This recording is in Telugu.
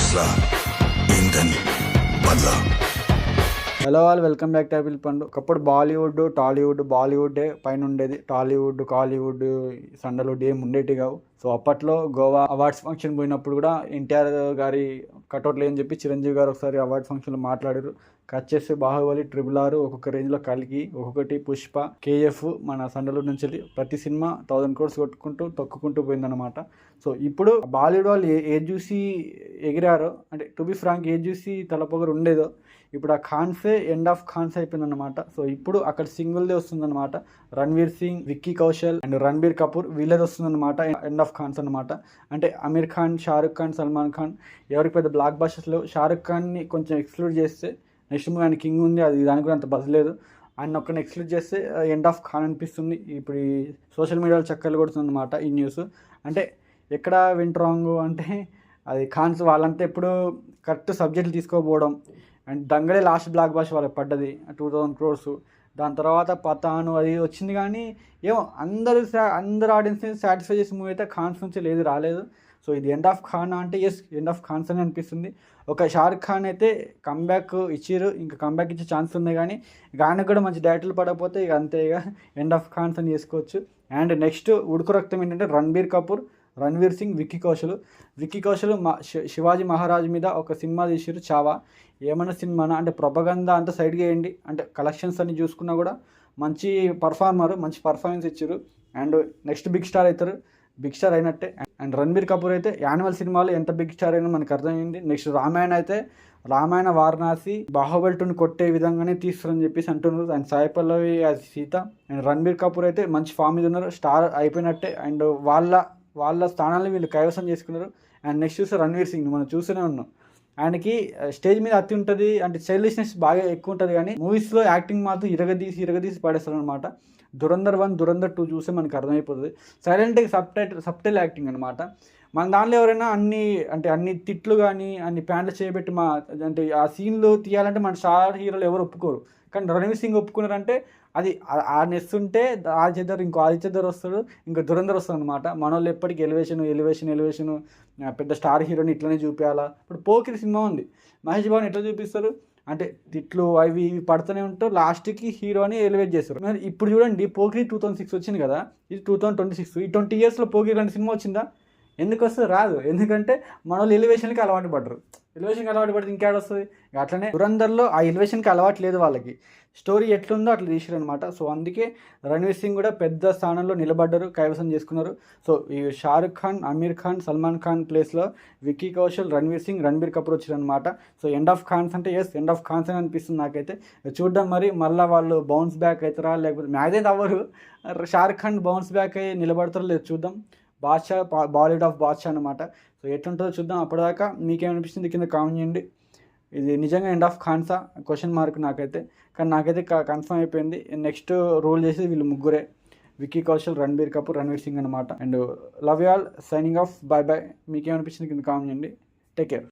फैसला ईंधन बदला. Hello all welcome back to Apple పండు. ఒకప్పుడు బాలీవుడ్ టాలీవుడ్ బాలీవుడ్ పైన ఉండేది, టాలీవుడ్ కాలీవుడ్ సండలుడ్ ఏం ఉండేటి కావు. సో అప్పట్లో గోవా అవార్డ్స్ ఫంక్షన్ పోయినప్పుడు కూడా ఎన్టీఆర్ గారి కటౌట్లు అని చెప్పి చిరంజీవి గారు ఒకసారి అవార్డ్ ఫంక్షన్లో మాట్లాడారు. కట్ చేస్తే బాహుబలి, RRR ఒక్కొక్క రేంజ్లో కలిగి, ఒక్కొక్కటి పుష్ప, KF మన సండలూరు నుంచి వెళ్ళి ప్రతి సినిమా 1000 crores కొట్టుకుంటూ తొక్కుకుంటూ పోయిందనమాట. సో ఇప్పుడు బాలీవుడ్ వాళ్ళు ఏది చూసి ఎగిరారో, అంటే టు బి ఫ్రాంక్ ఏది చూసి తలపొగరు ఉండేదో, ఇప్పుడు ఆ ఖాన్సే ఎండ్ ఆఫ్ ఖాన్స్ అయిపోయిందన్నమాట. సో ఇప్పుడు అక్కడ సింగిల్దే వస్తుందన్నమాట. రణ్వీర్ సింగ్, విక్కీ కౌశల్ అండ్ రణ్బీర్ కపూర్ వీళ్ళది వస్తుందన్నమాట ఎండ్ ఆఫ్ ఖాన్స్ అనమాట. అంటే అమీర్ ఖాన్, షారుఖ్ ఖాన్, సల్మాన్ ఖాన్ ఎవరికి పెద్ద బ్లాక్ బస్టర్స్ లేవు. షారుఖ్ ఖాన్ని కొంచెం ఎక్స్క్లూడ్ చేస్తే నెక్స్ట్ మూవీ ఆయన కింగ్ ఉంది, అది దానికి కూడా అంత బజ్ లేదు. ఆయన ఒక్కరిని ఎక్స్క్లూడ్ చేస్తే ఎండ్ ఆఫ్ ఖాన్ అనిపిస్తుంది. ఇప్పుడు ఈ సోషల్ మీడియాలో చక్కర్లు కొడుతుందన్నమాట ఈ న్యూస్. అంటే ఎక్కడ వింట్ రాంగ్ అంటే అది ఖాన్స్ వాళ్ళంతా ఎప్పుడు కరెక్ట్ సబ్జెక్టులు తీసుకోకపోవడం. అండ్ దంగడే లాస్ట్ బ్లాక్ బాస్ వాళ్ళకి పడ్డది 2000 crores. దాని తర్వాత పతాను అది వచ్చింది, కానీ ఏమో అందరు ఆడియన్స్ని సాటిస్ఫై చేసే మూవీ అయితే ఖాన్స్ నుంచి లేదు, రాలేదు. సో ఇది ఎండ్ ఆఫ్ ఖాన్ అంటే ఎస్ ఎండ్ ఆఫ్ ఖాన్స్ అని అనిపిస్తుంది. ఒక షారుఖ్ ఖాన్ అయితే కంబ్యాక్ ఇచ్చిర్రు, ఇంకా కంబ్యాక్ ఇచ్చే ఛాన్స్ ఉంది, కానీ ఆయనకు కూడా మంచి డైరెక్టర్లు పడకపోతే ఇక అంతే, ఇక ఎండ్ ఆఫ్ ఖాన్స్ అని చేసుకోవచ్చు. అండ్ నెక్స్ట్ ఉడుకు రక్తం ఏంటంటే రణ్బీర్ కపూర్, రణ్వీర్ సింగ్, విక్కీ కౌశల్ శివాజీ మహారాజ్ మీద ఒక సినిమా తీసిరు చావా. ఏమన్నా సినిమానా అంటే ప్రొపగందా అంతా సైడ్గా వేయండి, అంటే కలెక్షన్స్ అన్ని చూసుకున్నా కూడా మంచి పర్ఫార్మర్, మంచి పర్ఫార్మెన్స్ ఇచ్చారు. అండ్ నెక్స్ట్ బిగ్ స్టార్ అవుతారు, బిగ్ స్టార్ అయినట్టే. అండ్ రణ్బీర్ కపూర్ అయితే యానిమల్ సినిమాలో ఎంత బిగ్ స్టార్ అయినా మనకు అర్థమైంది. నెక్స్ట్ రామాయణ అయితే రామాయణ వారణాసి బాహుబలి 2ని కొట్టే విధంగానే తీస్తారని చెప్పేసి అంటున్నారు. And Sai Pallavi as Sita. And Ranbir Kapoor అయితే మంచి ఫామ్ మీద ఉన్నారు, స్టార్ అయిపోయినట్టే. అండ్ వాళ్ళ స్థానాన్ని వీళ్ళు కైవసం చేసుకున్నారు. అండ్ నెక్స్ట్ చూస్తే రణ్వీర్ సింగ్ మనం చూస్తూనే ఉన్నాం, ఆయనకి స్టేజ్ మీద అతి ఉంటుంది, అంటే స్టైలిష్నెస్ బాగా ఎక్కువ ఉంటుంది, కానీ మూవీస్లో యాక్టింగ్ మాత్రం ఇరగదీసి పడేస్తారు అనమాట. ధురంధర్ 1, ధురంధర్ 2 చూస్తే మనకు అర్థమైపోతుంది. సైలెంట్గా సబ్టైల్ యాక్టింగ్ అనమాట. మన దాంట్లో ఎవరైనా అన్ని తిట్లు కానీ అన్ని ప్యాంట్లు చేయబెట్టి అంటే ఆ సీన్లు తీయాలంటే మన స్టార్ హీరోలు ఎవరు ఒప్పుకోరు, కానీ రణ్వీర్ సింగ్ ఒప్పుకున్నారంటే అది ఆ నెస్ ఉంటే ఆదిత్యధర్ వస్తాడు, ఇంకా ధురంధర్ వస్తుంది అనమాట. మన వాళ్ళు ఎప్పటికీ ఎలివేషన్ పెద్ద స్టార్ హీరోని ఇట్లనే చూపించాలా. ఇప్పుడు పోకిరి సినిమా ఉంది, మహేష్ బాబుని ఎట్లా చూపిస్తారు అంటే తిట్లు అవి ఇవి పడుతూనే ఉంటారు, లాస్ట్కి హీరోని ఎలివేట్ చేస్తారు. మరి ఇప్పుడు చూడండి, పోకిరి 2006 వచ్చింది కదా, ఇది 2026. ఈ 20 yearsలో పోకిరి లాంటి సినిమా వచ్చిందా? ఎందుకు వస్తుంది? రాదు. ఎందుకంటే మన వాళ్ళు ఎలివేషన్కి అలవాటు పడరు. ఎలివేషన్కి అలవాటు పడితే ఇంకేడ వస్తుంది? అట్లనే దురంధర్లో ఆ ఎలివేషన్కి అలవాటు లేదు వాళ్ళకి, స్టోరీ ఎట్లుందో అట్లా తీసారు అనమాట. సో అందుకే రణ్వీర్ సింగ్ కూడా పెద్ద స్థానంలో నిలబడ్డారు, కైవసం చేసుకున్నారు. సో ఈ షారుఖ్ ఖాన్, అమీర్ ఖాన్, సల్మాన్ ఖాన్ ప్లేస్లో విక్కీ కౌశల్, రణ్వీర్ సింగ్, రణ్బీర్ కపూర్ వచ్చారనమాట. సో ఎండ్ ఆఫ్ ఖాన్స్ అంటే ఎస్ ఎండ్ ఆఫ్ ఖాన్స్ అని అనిపిస్తుంది నాకైతే. చూద్దాం మరి మళ్ళీ వాళ్ళు బౌన్స్ బ్యాక్ అవుతారా, లేకపోతే మ్యారేజ్ అవ్వరు, షారుఖ్ ఖాన్ బౌన్స్ బ్యాక్ అయ్యి నిలబడతారో లేదు చూద్దాం. బాలీవుడ్ ఆఫ్ బాద్షా అనమాట. సో ఎట్లుంటుందో చూద్దాం. అప్పటిదాకా మీకేమనిపిస్తుంది కింద కామెంట్ చేయండి. ఇది నిజంగా ఎండ్ ఆఫ్ ఖాన్సా క్వశ్చన్ మార్క్ నాకైతే, కానీ నాకైతే కన్ఫర్మ్ అయిపోయింది. నెక్స్ట్ రూల్ చేసి వీళ్ళు ముగ్గురే, విక్కీ కౌశల్, రణ్బీర్ కపూర్, రణ్వీర్ సింగ్ అనమాట. And love you all, signing off, bye. మీకేమనిపించింది కింద కామెంట్ చేయండి. Take care.